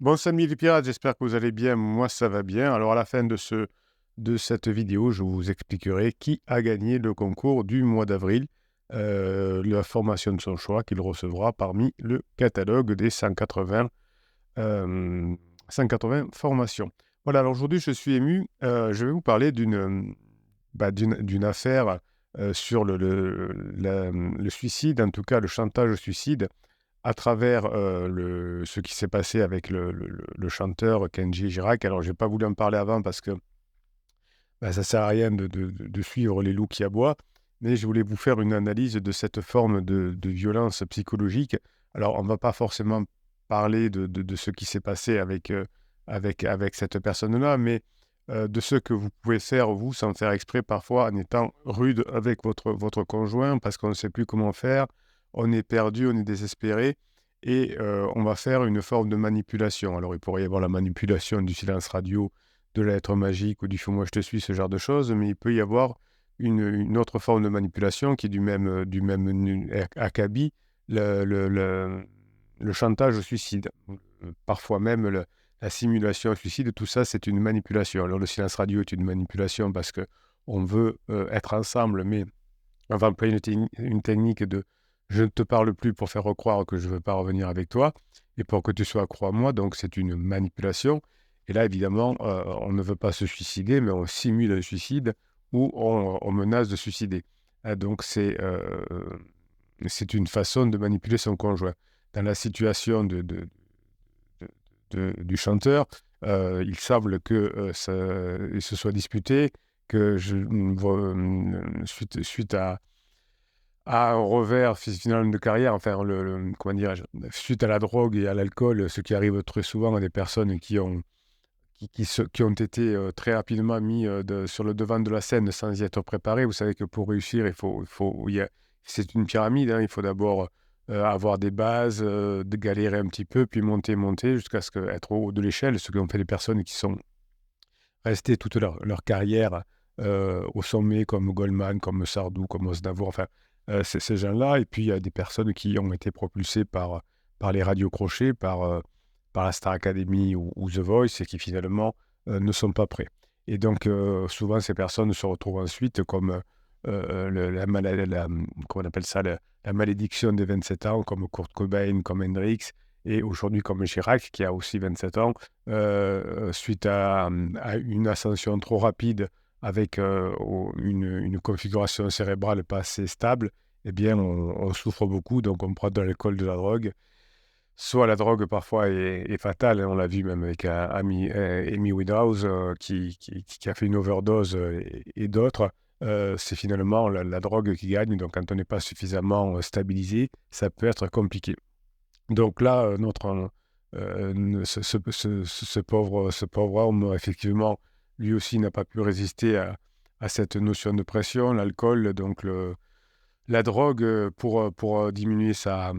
Bon, Samy les pirates, j'espère que vous allez bien. Moi, ça va bien. Alors, à la fin de cette vidéo, je vous expliquerai qui a gagné le concours du mois d'avril, la formation de son choix qu'il recevra parmi le catalogue des 180 formations. Voilà, alors aujourd'hui, je suis ému. Je vais vous parler d'une affaire sur le suicide, en tout cas le chantage au suicide à travers ce qui s'est passé avec le chanteur Kenji Girac. Alors, je n'ai pas voulu en parler avant parce que ça ne sert à rien de suivre les loups qui aboient, mais je voulais vous faire une analyse de cette forme de violence psychologique. Alors, on ne va pas forcément parler de ce qui s'est passé avec cette personne-là, mais de ce que vous pouvez faire, vous, sans faire exprès, parfois, en étant rude avec votre conjoint, parce qu'on ne sait plus comment faire, on est perdu, on est désespéré, et on va faire une forme de manipulation. Alors, il pourrait y avoir la manipulation du silence radio, de la lettre magique ou du «Fais-moi je te suis», ce genre de choses, mais il peut y avoir une autre forme de manipulation qui est du même acabit, le chantage au suicide. Parfois même la simulation au suicide, tout ça, c'est une manipulation. Alors le silence radio est une manipulation parce qu'on veut être ensemble, mais on va employer une technique de «je ne te parle plus» pour faire croire que je ne veux pas revenir avec toi et pour que tu sois accro à moi, donc c'est une manipulation. Et là, évidemment, on ne veut pas se suicider, mais on simule un suicide ou on menace de suicider. Donc c'est une façon de manipuler son conjoint. Dans la situation du chanteur, il semble il se soit disputé, que suite à un revers final de carrière, enfin, comment dirais-je, suite à la drogue et à l'alcool, ce qui arrive très souvent à des personnes qui ont été très rapidement mis sur le devant de la scène sans y être préparés. Vous savez que pour réussir, c'est une pyramide, hein. Il faut d'abord avoir des bases, de galérer un petit peu, puis monter jusqu'à être au haut de l'échelle, ce qu'ont fait les personnes qui sont restées toute leur carrière au sommet, comme Goldman, comme Sardou, comme Aznavour, enfin, ces gens-là. Et puis, il y a des personnes qui ont été propulsées par les radios crochets, par la Star Academy ou The Voice et qui finalement ne sont pas prêts. Et donc, souvent, ces personnes se retrouvent ensuite comme comment on appelle ça, la malédiction des 27 ans, comme Kurt Cobain, comme Hendrix, et aujourd'hui comme Chirac, qui a aussi 27 ans, suite à une ascension trop rapide avec une configuration cérébrale pas assez stable, eh bien, on souffre beaucoup, donc on prend de l'alcool, de la drogue. Soit la drogue parfois est fatale, hein, on l'a vu même avec Amy Winehouse qui a fait une overdose et d'autres. C'est finalement la drogue qui gagne, donc quand on n'est pas suffisamment stabilisé, ça peut être compliqué. Donc là, ce pauvre homme, effectivement, lui aussi n'a pas pu résister à cette notion de pression, l'alcool, donc la drogue pour diminuer sa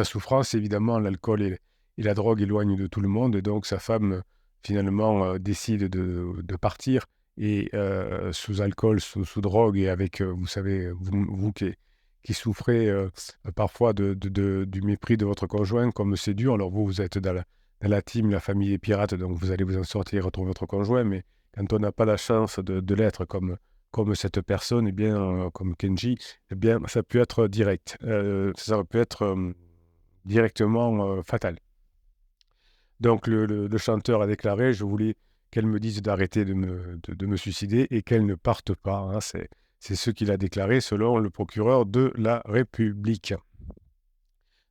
souffrance. Évidemment, l'alcool et la drogue éloignent de tout le monde, et donc sa femme, finalement, décide de partir, et sous alcool, sous drogue, et avec, vous savez, vous qui souffrez parfois du mépris de votre conjoint, comme c'est dur. Alors vous êtes dans la team, la famille des pirates, donc vous allez vous en sortir et retrouver votre conjoint, mais quand on n'a pas la chance de l'être comme cette personne, eh bien, comme Kenji, eh bien, ça peut être direct. Ça peut être directement fatal. Donc le chanteur a déclaré: «Je voulais qu'elle me dise d'arrêter de me suicider et qu'elle ne parte pas», hein. C'est ce qu'il a déclaré selon le procureur de la République.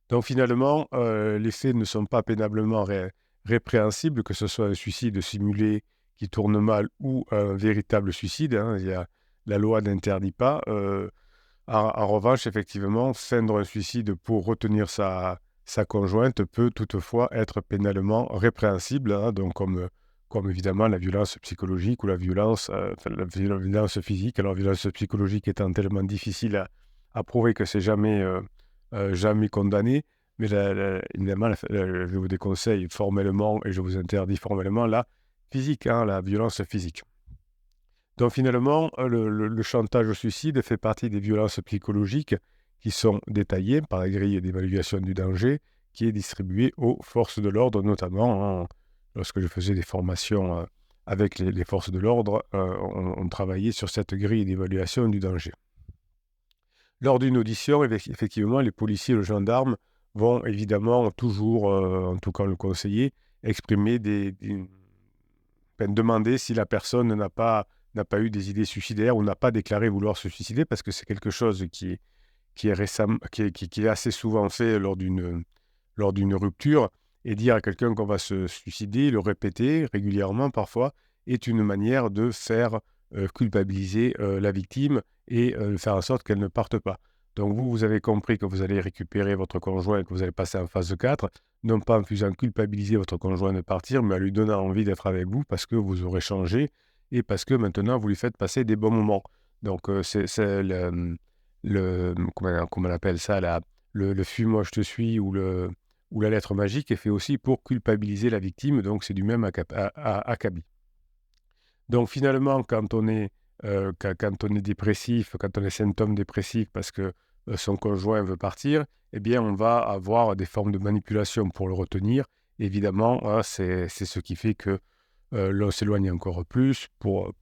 Donc finalement, les faits ne sont pas pénalement répréhensibles, que ce soit un suicide simulé qui tourne mal ou un véritable suicide, hein. La loi n'interdit pas. En revanche, effectivement, feindre un suicide pour retenir sa conjointe peut toutefois être pénalement répréhensible, hein, donc comme évidemment la violence psychologique ou la violence physique. Alors, violence psychologique étant tellement difficile à prouver que c'est jamais condamné, mais évidemment, je vous déconseille formellement et je vous interdis formellement la physique, hein, la violence physique. Donc finalement, le chantage au suicide fait partie des violences psychologiques qui sont détaillées par la grille d'évaluation du danger, qui est distribué aux forces de l'ordre, notamment lorsque je faisais des formations avec les forces de l'ordre, on travaillait sur cette grille d'évaluation du danger. Lors d'une audition, effectivement, les policiers et les gendarmes vont évidemment toujours, en tout cas le conseiller, exprimer demander si la personne n'a pas eu des idées suicidaires ou n'a pas déclaré vouloir se suicider, parce que c'est quelque chose qui est assez souvent fait lors d'une rupture, et dire à quelqu'un qu'on va se suicider, le répéter régulièrement parfois, est une manière de faire culpabiliser la victime et faire en sorte qu'elle ne parte pas. Donc vous avez compris que vous allez récupérer votre conjoint et que vous allez passer en phase 4, non pas en faisant culpabiliser votre conjoint de partir, mais en lui donnant envie d'être avec vous parce que vous aurez changé et parce que maintenant vous lui faites passer des bons moments. Donc c'est comment on appelle ça, le fuis-moi je te suis ou la lettre magique est fait aussi pour culpabiliser la victime, donc c'est du même acabit. Donc finalement, quand on est dépressif, quand on a des symptômes dépressifs parce que son conjoint veut partir, eh bien on va avoir des formes de manipulation pour le retenir. Évidemment, c'est ce qui fait que l'on s'éloigne encore plus. Pour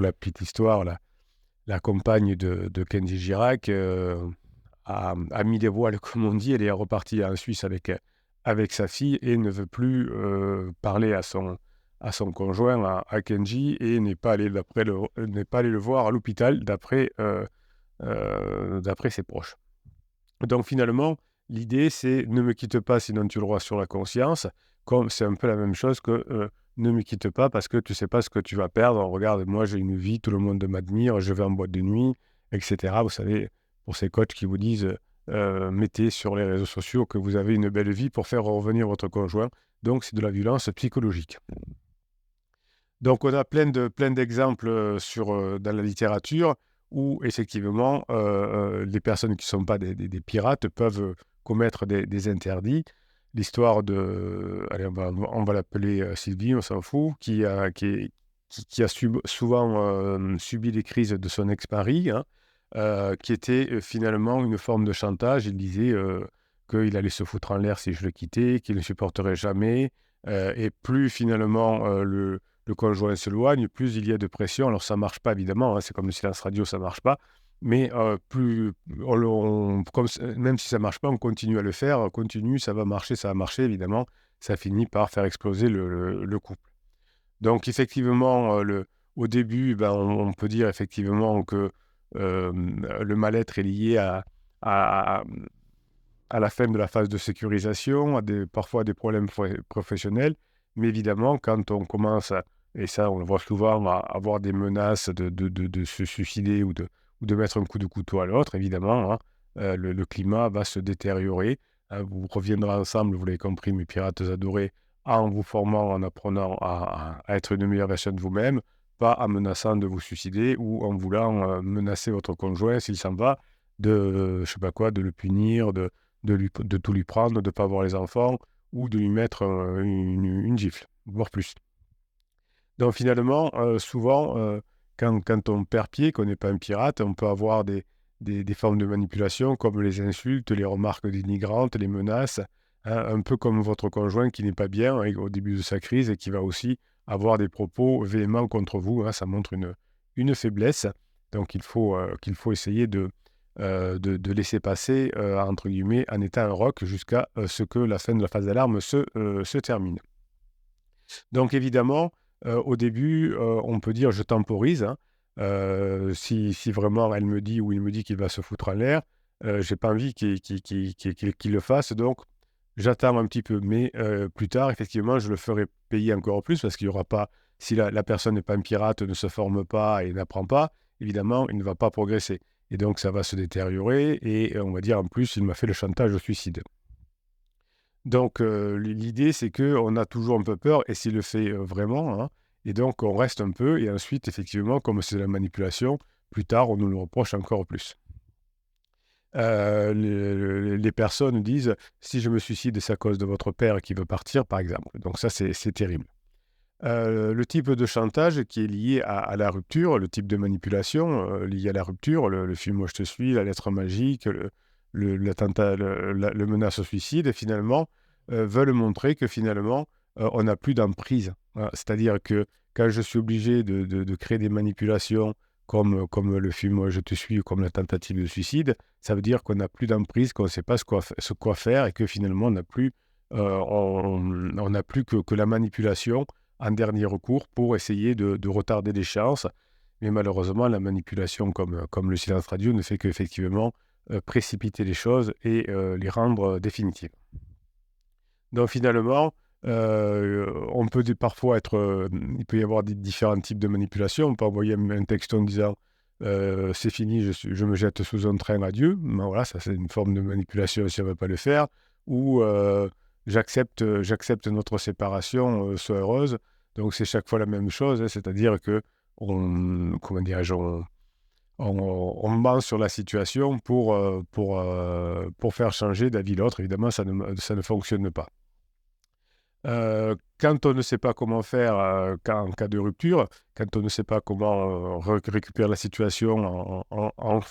la petite histoire, la compagne de Kenji Girac a mis des voiles, comme on dit. Elle est repartie en Suisse avec sa fille et ne veut plus parler à son conjoint, à Kenji, et n'est pas allé le voir à l'hôpital d'après ses proches. Donc finalement, l'idée c'est ne me quitte pas sinon tu l'auras sur la conscience, comme c'est un peu la même chose que ne me quitte pas parce que tu ne sais pas ce que tu vas perdre. Regarde, moi j'ai une vie, tout le monde m'admire, je vais en boîte de nuit, etc. Vous savez, pour ces coachs qui vous disent mettez sur les réseaux sociaux que vous avez une belle vie pour faire revenir votre conjoint. Donc c'est de la violence psychologique. Donc on a plein d'exemples dans la littérature où effectivement les personnes qui ne sont pas des pirates peuvent commettre des interdits. L'histoire allez, on va l'appeler Sylvie, on s'en fout, qui a souvent subi les crises de son ex-mari, qui était finalement une forme de chantage. Il disait qu'il allait se foutre en l'air si je le quittais, qu'il ne supporterait jamais, et plus finalement le conjoint s'éloigne, plus il y a de pression. Alors ça ne marche pas évidemment, c'est comme le silence radio, ça ne marche pas, mais même si ça ne marche pas, on continue à le faire, ça va marcher évidemment, ça finit par faire exploser le couple. Donc effectivement, au début, on peut dire effectivement que le mal-être est lié à la fin de la phase de sécurisation, parfois à des problèmes professionnels, mais évidemment, quand on commence et ça on le voit souvent, à avoir des menaces de se suicider ou de mettre un coup de couteau à l'autre, évidemment, le climat va se détériorer. Vous reviendrez ensemble, vous l'avez compris, mes pirates adorés, en vous formant, en apprenant à être une meilleure version de vous-même, pas en menaçant de vous suicider ou en voulant menacer votre conjoint s'il s'en va, je sais pas quoi, de le punir, de tout lui prendre, de ne pas voir les enfants ou de lui mettre une gifle, voire plus. Donc finalement, souvent, quand on perd pied, qu'on n'est pas un pirate, on peut avoir des formes de manipulation comme les insultes, les remarques dénigrantes, les menaces, un peu comme votre conjoint qui n'est pas bien au début de sa crise et qui va aussi avoir des propos véhéments contre vous. Ça montre une faiblesse. Donc il faut essayer de laisser passer, entre guillemets, en étant un roc jusqu'à ce que la fin de la phase d'alarme se termine. Donc évidemment, au début, on peut dire je temporise. Si vraiment elle me dit ou il me dit qu'il va se foutre en l'air, j'ai pas envie qu'il le fasse, donc j'attends un petit peu. Mais plus tard, effectivement, je le ferai payer encore plus parce qu'il y aura pas, si la personne n'est pas un pirate, ne se forme pas et n'apprend pas, évidemment, il ne va pas progresser. Et donc ça va se détériorer et on va dire en plus, il m'a fait le chantage au suicide. Donc l'idée, c'est qu'on a toujours un peu peur et s'il le fait vraiment, et donc on reste un peu et ensuite, effectivement, comme c'est de la manipulation, plus tard, on nous le reproche encore plus. Les personnes disent « si je me suicide, c'est à cause de votre père qui veut partir », par exemple. Donc ça, c'est terrible. Le type de chantage qui est lié à la rupture, le type de manipulation lié à la rupture, le film « Moi je te suis », la lettre magique, le menace au suicide, finalement, veulent montrer que finalement, on n'a plus d'emprise. Voilà. C'est-à-dire que quand je suis obligé de créer des manipulations comme le film Je te suis ou comme la tentative de suicide, ça veut dire qu'on n'a plus d'emprise, qu'on ne sait pas ce quoi faire et que finalement on n'a plus que la manipulation en dernier recours pour essayer de retarder l'échéance. Mais malheureusement, la manipulation comme le silence radio ne fait qu'effectivement précipiter les choses et les rendre définitives. Donc finalement, on peut parfois il peut y avoir différents types de manipulations. On peut envoyer un texto en disant c'est fini, je me jette sous un train, adieu. Ben voilà, ça c'est une forme de manipulation si on ne veut pas le faire. Ou j'accepte notre séparation, sois heureuse. Donc c'est chaque fois la même chose, hein, c'est-à-dire que comment dirais-je, on ment sur la situation pour faire changer d'avis l'autre. Évidemment, ça ne fonctionne pas. Quand on ne sait pas comment faire en cas de rupture, quand on ne sait pas comment récupérer la situation en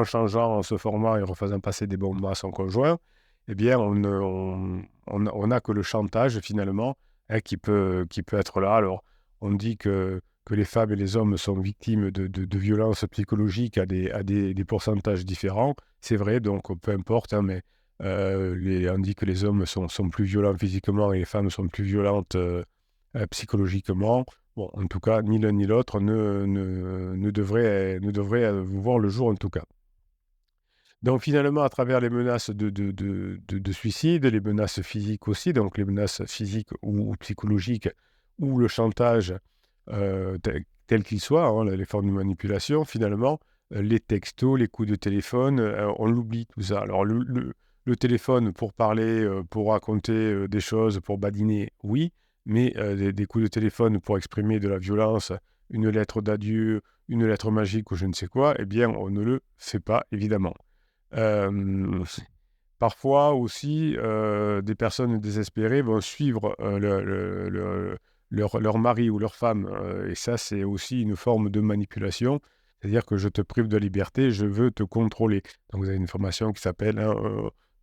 changeant, en se formant et en refaisant passer des bons mots à son conjoint, eh bien, on n'a que le chantage finalement, hein, qui peut être là. Alors, on dit que les femmes et les hommes sont victimes de violences psychologiques à des pourcentages différents. C'est vrai, donc peu importe, hein, mais on dit que les hommes sont plus violents physiquement et les femmes sont plus violentes psychologiquement. Bon, en tout cas, ni l'un ni l'autre ne devrait voir le jour en tout cas. Donc finalement, à travers les menaces de suicide, les menaces physiques aussi, donc les menaces physiques ou psychologiques, ou le chantage tel qu'il soit, hein, les formes de manipulation, finalement, les textos, les coups de téléphone, on l'oublie tout ça. Alors le téléphone pour parler, pour raconter des choses, pour badiner, oui, mais des coups de téléphone pour exprimer de la violence, une lettre d'adieu, une lettre magique ou je ne sais quoi, eh bien, on ne le fait pas, évidemment. Euh, Parfois aussi, des personnes désespérées vont suivre leur mari ou leur femme. Et ça, c'est aussi une forme de manipulation. C'est-à-dire que je te prive de liberté, je veux te contrôler. Donc, vous avez une formation qui s'appelle hein,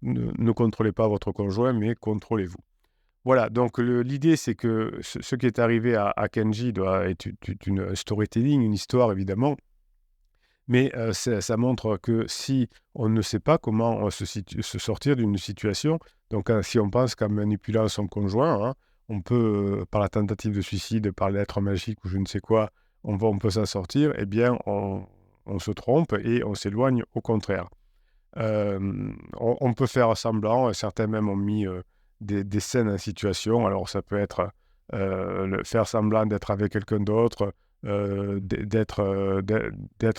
ne contrôlez pas votre conjoint, mais contrôlez-vous. Voilà, donc l'idée, c'est que ce qui est arrivé à Kenji doit être une storytelling, une histoire, évidemment. Mais ça montre que si on ne sait pas comment se sortir d'une situation, donc si on pense qu'en manipulant son conjoint, hein, on peut, par la tentative de suicide, par l'être magique ou je ne sais quoi, on peut s'en sortir, eh bien, on se trompe et on s'éloigne au contraire. On peut faire semblant, et certains même ont mis des scènes en situation, alors ça peut être faire semblant d'être avec quelqu'un d'autre, d'être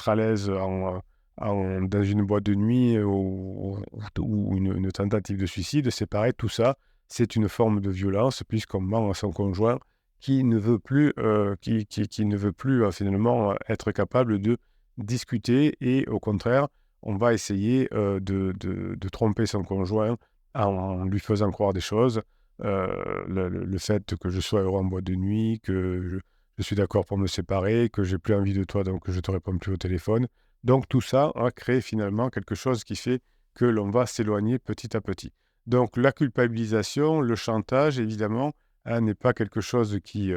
à l'aise dans une boîte de nuit ou une tentative de suicide, c'est pareil, tout ça, c'est une forme de violence puisqu'on ment à son conjoint qui ne veut plus, qui ne veut plus finalement être capable de discuter et au contraire, on va essayer de tromper son conjoint en lui faisant croire des choses. Le fait que je sois heureux en boîte de nuit, que je suis d'accord pour me séparer, que j'ai plus envie de toi, donc je te réponds plus au téléphone. Donc tout ça a créé finalement quelque chose qui fait que l'on va s'éloigner petit à petit. Donc la culpabilisation, le chantage, évidemment, hein, n'est pas quelque chose qui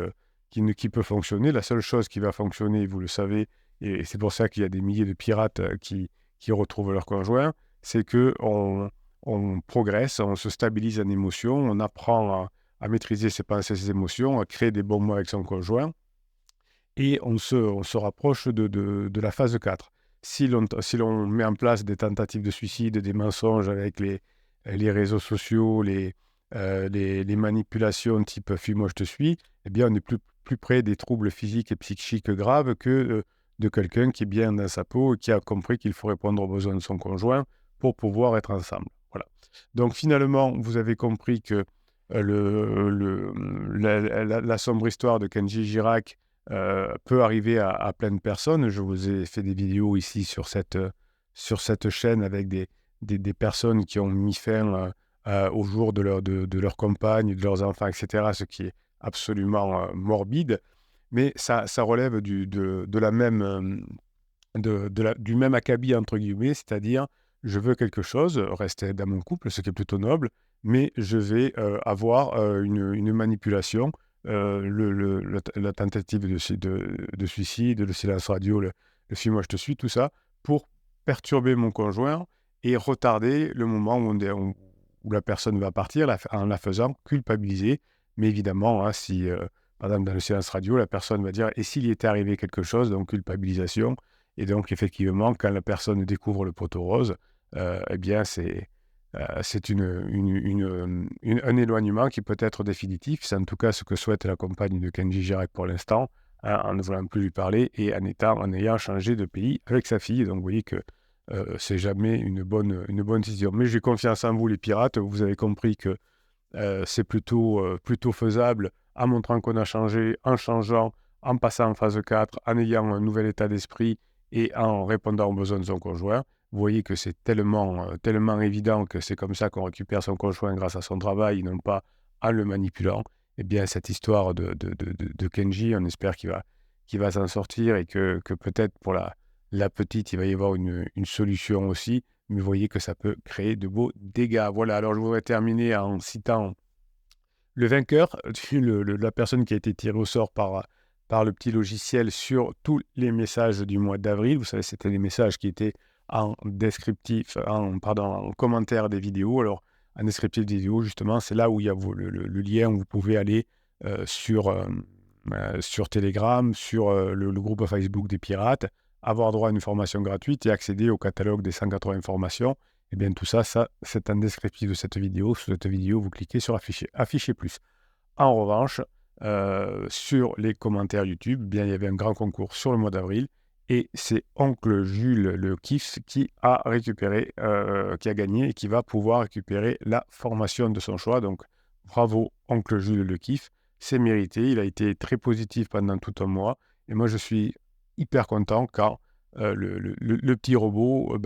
peut fonctionner. La seule chose qui va fonctionner, vous le savez, et c'est pour ça qu'il y a des milliers de pirates qui retrouvent leur conjoint, c'est que on progresse, on se stabilise en émotion, on apprend à maîtriser ses pensées, ses émotions, à créer des bons mots avec son conjoint, et on se rapproche de la phase 4. Si l'on met en place des tentatives de suicide, des mensonges avec les réseaux sociaux, les manipulations type «fuis-moi, je te suis», eh bien, on est plus près des troubles physiques et psychiques graves que de quelqu'un qui est bien dans sa peau et qui a compris qu'il faut répondre aux besoins de son conjoint pour pouvoir être ensemble. Voilà. Donc finalement, vous avez compris que la sombre histoire de Kenji Girac peut arriver à plein de personnes. Je vous ai fait des vidéos ici sur cette chaîne avec des personnes qui ont mis fin au jour de leur compagne, de leurs enfants, etc., ce qui est absolument morbide. Mais ça relève de la même, du même acabit, entre guillemets, c'est-à-dire je veux quelque chose, rester dans mon couple, ce qui est plutôt noble, mais je vais avoir une manipulation, la tentative de suicide, le silence radio, le film Moi je te suis, tout ça, pour perturber mon conjoint et retarder le moment où la personne va partir en la faisant culpabiliser. Mais évidemment, hein, si, par exemple, dans le silence radio, la personne va dire: «Et s'il y était arrivé quelque chose?» Donc culpabilisation. Et donc effectivement, quand la personne découvre le poteau rose, eh bien c'est un éloignement qui peut être définitif. C'est en tout cas ce que souhaite la compagne de Kenji Girac pour l'instant, hein, en ne voulant plus lui parler et en ayant changé de pays avec sa fille. Donc vous voyez que c'est jamais une bonne décision. Mais j'ai confiance en vous les pirates, vous avez compris que c'est plutôt faisable en montrant qu'on a changé, en changeant, en passant en phase 4, en ayant un nouvel état d'esprit et en répondant aux besoins de son conjoint. Vous voyez que c'est tellement évident que c'est comme ça qu'on récupère son conjoint grâce à son travail, non pas en le manipulant. Eh bien, cette histoire de Kenji, on espère qu'il va s'en sortir et que peut-être pour la petite, il va y avoir une solution aussi. Mais vous voyez que ça peut créer de beaux dégâts. Voilà, alors je voudrais terminer en citant le vainqueur, la personne qui a été tirée au sort par le petit logiciel sur tous les messages du mois d'avril. Vous savez, c'était les messages qui étaient en descriptif, en commentaire des vidéos. Alors, en descriptif des vidéos, justement, c'est là où il y a le lien où vous pouvez aller sur Telegram, sur le groupe Facebook des pirates, avoir droit à une formation gratuite et accéder au catalogue des 180 formations. Eh bien, tout ça, c'est un descriptif de cette vidéo. Sous cette vidéo, vous cliquez sur afficher plus. En revanche, sur les commentaires YouTube, bien, il y avait un grand concours sur le mois d'avril et c'est Oncle Jules le Kiff qui a récupéré, qui a gagné et qui va pouvoir récupérer la formation de son choix. Donc, bravo Oncle Jules le Kiff, c'est mérité. Il a été très positif pendant tout un mois et moi, je suis hyper content quand le petit robot,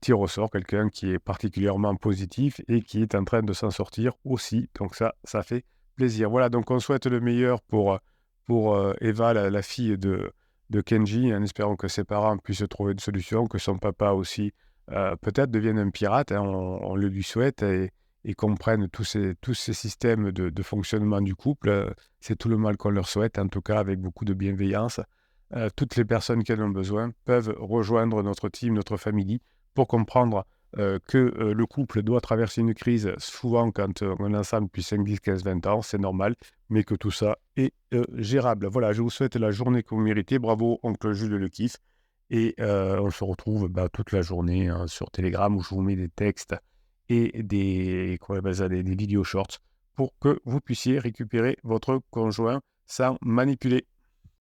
tire au sort quelqu'un qui est particulièrement positif et qui est en train de s'en sortir aussi. Donc ça fait plaisir. Voilà, donc on souhaite le meilleur pour Eva, la fille de Kenji, en espérant que ses parents puissent trouver une solution, que son papa aussi peut-être devienne un pirate, hein, on le lui souhaite, et comprenne tous ces systèmes de fonctionnement du couple. C'est tout le mal qu'on leur souhaite, en tout cas avec beaucoup de bienveillance. Toutes les personnes qui en ont besoin peuvent rejoindre notre team, notre famille, pour comprendre que le couple doit traverser une crise souvent quand on est ensemble depuis 5, 10, 15, 20 ans, c'est normal, mais que tout ça est gérable. Voilà, je vous souhaite la journée que vous méritez. Bravo, oncle Jules le Kiff. Et on se retrouve toute la journée hein, sur Telegram où je vous mets des textes et comment on appelle ça, des vidéos shorts pour que vous puissiez récupérer votre conjoint sans manipuler.